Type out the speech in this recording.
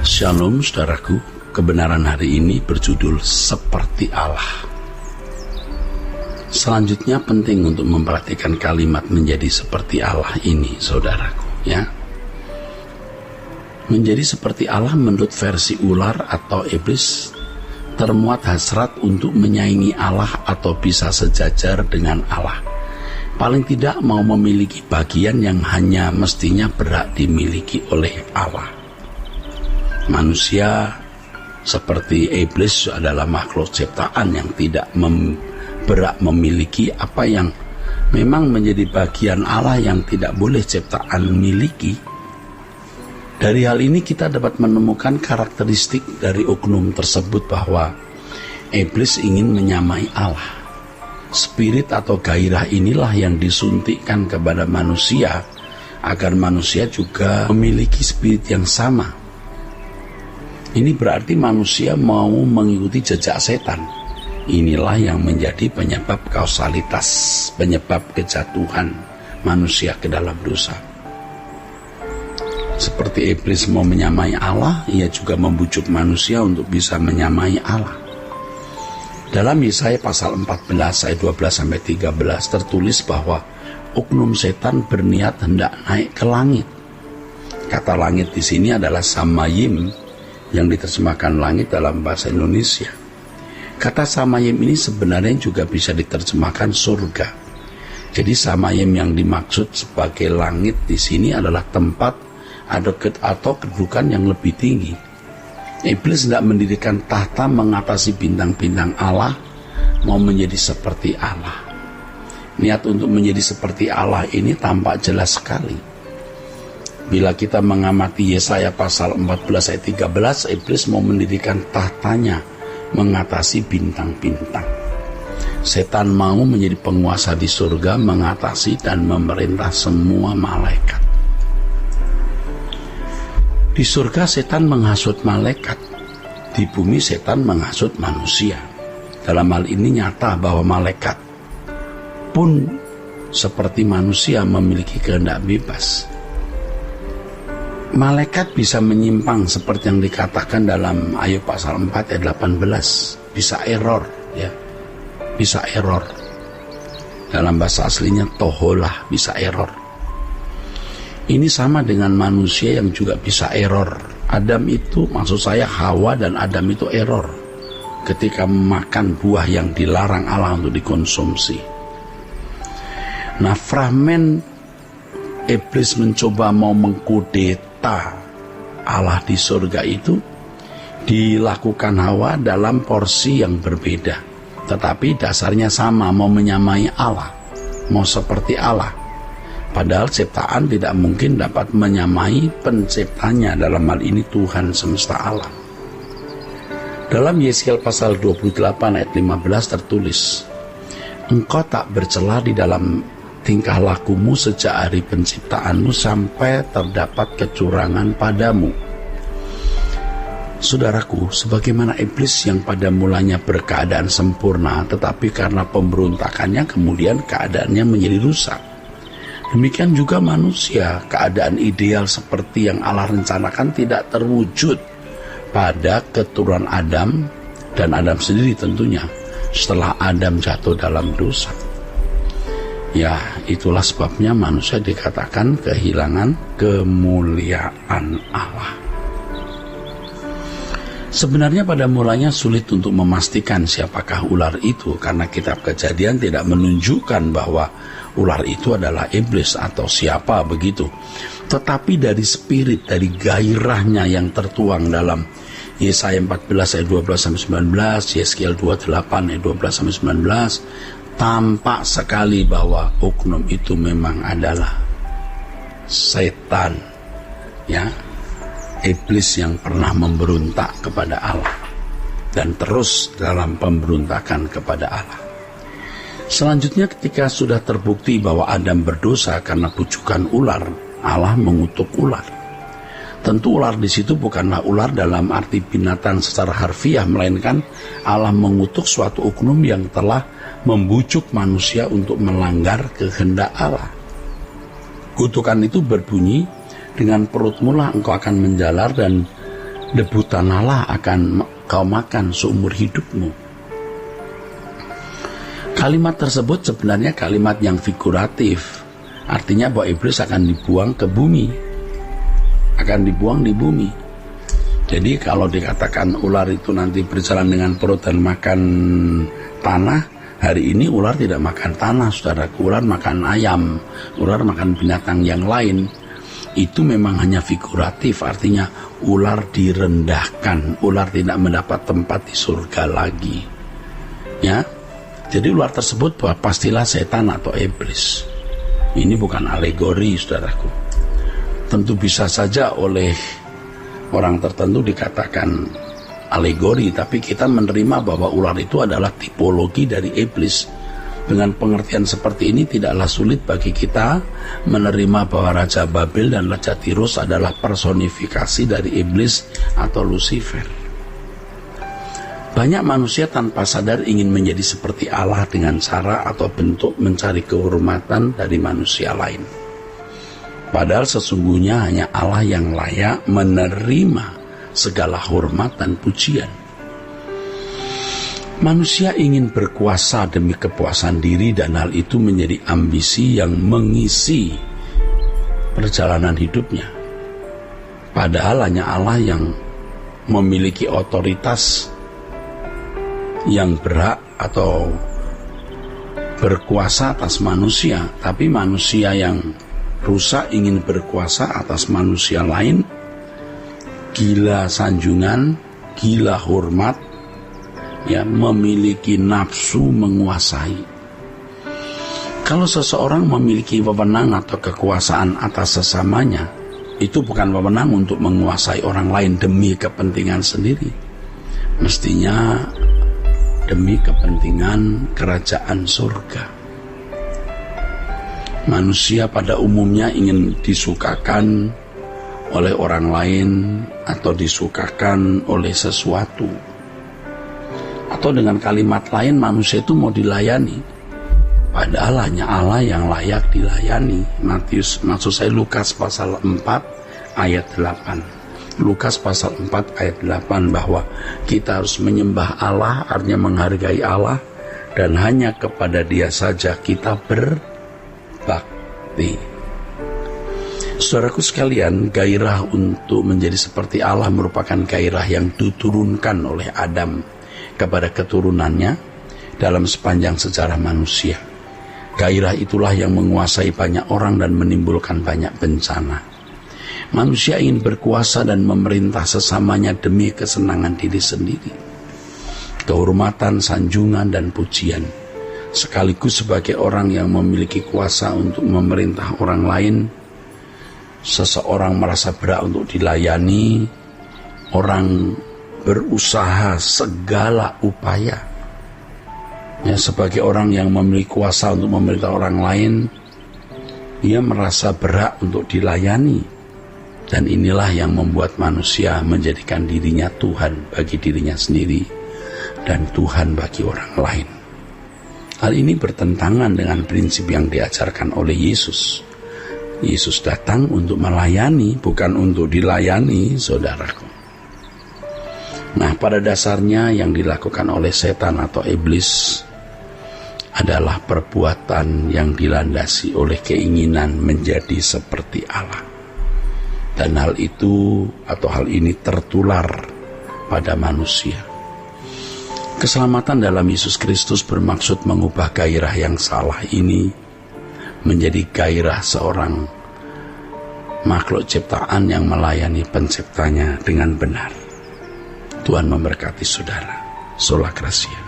Shalom saudaraku, kebenaran hari ini berjudul Seperti Allah. Selanjutnya penting untuk memperhatikan kalimat menjadi seperti Allah ini saudaraku ya. Menjadi seperti Allah menurut versi ular atau iblis termuat hasrat untuk menyaingi Allah atau bisa sejajar dengan Allah. Paling tidak mau memiliki bagian yang hanya mestinya berhak dimiliki oleh Allah. Manusia seperti iblis adalah makhluk ciptaan yang tidak berhak memiliki apa yang memang menjadi bagian Allah yang tidak boleh ciptaan miliki. Dari hal ini kita dapat menemukan karakteristik dari oknum tersebut bahwa iblis ingin menyamai Allah. Spirit atau gairah inilah yang disuntikkan kepada manusia agar manusia juga memiliki spirit yang sama. Ini berarti manusia mau mengikuti jejak setan. Inilah yang menjadi penyebab kausalitas, penyebab kejatuhan manusia ke dalam dosa. Seperti iblis mau menyamai Allah, ia juga membujuk manusia untuk bisa menyamai Allah. Dalam Yesaya pasal 14 ayat 12-13 tertulis bahwa oknum setan berniat hendak naik ke langit. Kata langit di sini adalah samayim yang diterjemahkan langit dalam bahasa Indonesia. Kata samayim ini sebenarnya juga bisa diterjemahkan surga. Jadi samayim yang dimaksud sebagai langit di sini adalah tempat atau kedudukan yang lebih tinggi. Iblis tidak mendirikan tahta mengatasi bintang-bintang Allah, mau menjadi seperti Allah. Niat untuk menjadi seperti Allah ini tampak jelas sekali. Bila kita mengamati Yesaya pasal 14 ayat 13, iblis mau mendirikan tahtanya mengatasi bintang-bintang. Setan mau menjadi penguasa di surga, mengatasi dan memerintah semua malaikat. Di surga setan menghasut malaikat, di bumi setan menghasut manusia. Dalam hal ini nyata bahwa malaikat pun seperti manusia memiliki kehendak bebas. Malaikat bisa menyimpang seperti yang dikatakan dalam Ayub pasal 4 ayat 18, bisa error ya. Bisa error. Dalam bahasa aslinya toholah, bisa error. Ini sama dengan manusia yang juga bisa error. Adam itu, maksud saya Hawa dan Adam itu error ketika memakan buah yang dilarang Allah untuk dikonsumsi. Nah, fragmen iblis mencoba mau mengkudeta Allah di surga itu dilakukan Hawa dalam porsi yang berbeda, tetapi dasarnya sama, mau menyamai Allah, mau seperti Allah. Padahal ciptaan tidak mungkin dapat menyamai penciptanya, dalam hal ini Tuhan semesta alam. Dalam Yeskiel pasal 28 ayat 15 tertulis, engkau tak bercela di dalam tingkah lakumu sejak hari penciptaanmu sampai terdapat kecurangan padamu. Saudaraku, sebagaimana iblis yang pada mulanya berkeadaan sempurna, tetapi karena pemberontakannya kemudian keadaannya menjadi rusak. Demikian juga manusia, keadaan ideal seperti yang Allah rencanakan tidak terwujud pada keturunan Adam dan Adam sendiri tentunya setelah Adam jatuh dalam dosa. Ya, itulah sebabnya manusia dikatakan kehilangan kemuliaan Allah. Sebenarnya pada mulanya sulit untuk memastikan siapakah ular itu karena kitab Kejadian tidak menunjukkan bahwa ular itu adalah iblis atau siapa begitu. Tetapi dari spirit, dari gairahnya yang tertuang dalam Yesaya 14 ayat 12-19, Yeskiel 28 ayat 12-19, tampak sekali bahwa oknum itu memang adalah setan, ya, iblis yang pernah memberontak kepada Allah dan terus dalam pemberontakan kepada Allah. Selanjutnya ketika sudah terbukti bahwa Adam berdosa karena bujukan ular, Allah mengutuk ular. Tentu ular di situ bukanlah ular dalam arti binatang secara harfiah, melainkan Allah mengutuk suatu oknum yang telah membujuk manusia untuk melanggar kehendak Allah. Kutukan itu berbunyi, dengan perutmu lah engkau akan menjalar dan Debu tanahlah akan kau makan seumur hidupmu. Kalimat tersebut sebenarnya kalimat yang figuratif. Artinya bahwa iblis akan dibuang ke bumi, akan dibuang di bumi. Jadi kalau dikatakan ular itu nanti berjalan dengan perut dan makan tanah, hari ini ular tidak makan tanah, saudaraku. Ular makan ayam, ular makan binatang yang lain. Itu memang hanya figuratif, artinya ular direndahkan, ular tidak mendapat tempat di surga lagi. Ya, jadi ular tersebut bahwa pastilah setan atau iblis. Ini bukan alegori, saudaraku. Tentu bisa saja oleh orang tertentu dikatakan alegori, tapi kita menerima bahwa ular itu adalah tipologi dari iblis. Dengan pengertian seperti ini tidaklah sulit bagi kita menerima bahwa Raja Babel dan Raja Tirus adalah personifikasi dari iblis atau Lucifer. Banyak manusia tanpa sadar ingin menjadi seperti Allah dengan cara atau bentuk mencari kehormatan dari manusia lain. Padahal sesungguhnya hanya Allah yang layak menerima segala hormat dan pujian. Manusia ingin berkuasa demi kepuasan diri dan hal itu menjadi ambisi yang mengisi perjalanan hidupnya. Padahal hanya Allah yang memiliki otoritas yang berhak atau berkuasa atas manusia, tapi manusia yang rusak ingin berkuasa atas manusia lain, gila sanjungan, gila hormat, ya, memiliki nafsu menguasai. Kalau seseorang memiliki wewenang atau kekuasaan atas sesamanya, itu bukan wewenang untuk menguasai orang lain demi kepentingan sendiri. Mestinya demi kepentingan kerajaan surga. Manusia pada umumnya ingin disukakan oleh orang lain atau disukakan oleh sesuatu. Atau dengan kalimat lain, manusia itu mau dilayani. Padahal hanya Allah yang layak dilayani. Maksud saya Lukas pasal 4 ayat 8. Lukas pasal 4 ayat 8 bahwa kita harus menyembah Allah, artinya menghargai Allah, dan hanya kepada Dia saja kita berbakti. Saudaraku sekalian, gairah untuk menjadi seperti Allah merupakan gairah yang diturunkan oleh Adam kepada keturunannya dalam sepanjang sejarah manusia. Gairah itulah yang menguasai banyak orang dan menimbulkan banyak bencana. Manusia ingin berkuasa dan memerintah sesamanya demi kesenangan diri sendiri. Kehormatan, sanjungan, dan pujian. Sekaligus sebagai orang yang memiliki kuasa untuk memerintah orang lain, seseorang merasa berhak untuk dilayani, orang berusaha segala upaya. Ya, sebagai orang yang memiliki kuasa untuk memerintah orang lain, ia merasa berhak untuk dilayani. Dan inilah yang membuat manusia menjadikan dirinya Tuhan bagi dirinya sendiri dan Tuhan bagi orang lain. Hal ini bertentangan dengan prinsip yang diajarkan oleh Yesus. Yesus datang untuk melayani, bukan untuk dilayani, saudaraku. Nah, pada dasarnya yang dilakukan oleh setan atau iblis adalah perbuatan yang dilandasi oleh keinginan menjadi seperti Allah. Dan hal itu atau hal ini tertular pada manusia. Keselamatan dalam Yesus Kristus bermaksud mengubah gairah yang salah ini menjadi gairah seorang makhluk ciptaan yang melayani penciptanya dengan benar. Tuhan memberkati saudara. Sola Gracia.